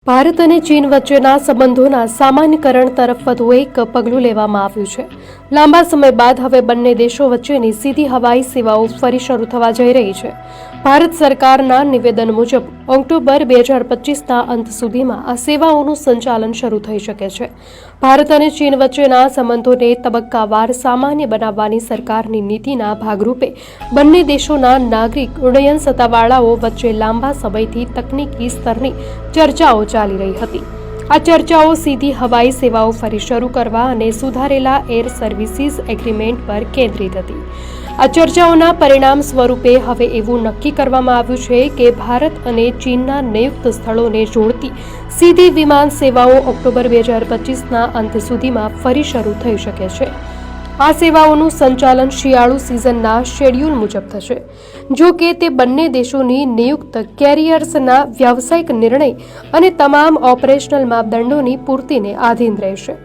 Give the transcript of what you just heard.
ભારત અને ચીન વચ્ચેના સંબંધોના સામાન્યકરણ તરફ વધુ એક પગલું લેવામાં આવ્યું છે। લાંબા સમય બાદ હવે બંને દેશો વચ્ચેની સીધી હવાઈ સેવાઓ ફરી શરૂ થવા જઈ રહી છે। ભારત સરકારના નિવેદન મુજબ ઓક્ટોબર 2025ના અંત સુધીમાં આ સેવાઓનું સંચાલન શરૂ થઈ શકે છે। ભારત અને ચીન વચ્ચેના સંબંધોને તબક્કાવાર સામાન્ય બનાવવાની સરકારની નીતિના ભાગરૂપે બંને દેશોના નાગરિક ઉડ્ડયન સત્તાવાળાઓ વચ્ચે લાંબા સમયથી તકનીકી સ્તરની ચર્ચાઓ ચાલી રહી હતી। આ ચર્ચાઓ સીધી હવાઈ સેવાઓ ફરી શરૂ કરવા અને સુધારેલા એર સર્વિસીસ એગ્રીમેન્ટ પર કેન્દ્રિત હતી। આ ચર્ચાઓના પરિણામ સ્વરૂપે હવે એવું નક્કી કરવામાં આવ્યું છે કે ભારત અને ચીનના નિયુક્ત સ્થળોને જોડતી સીધી વિમાન સેવાઓ ઓક્ટોબર 2025ના અંત સુધીમાં ફરી શરૂ થઈ શકે છે। આ સેવાઓનું સંચાલન શિયાળુ સિઝનના શેડ્યુલ મુજબ થશે, જો કે તે બંને દેશોની નિયુક્ત કેરિયર્સના વ્યાવસાયિક નિર્ણય અને તમામ ઓપરેશનલ માપદંડોની પૂર્તિને આધીન રહેશે।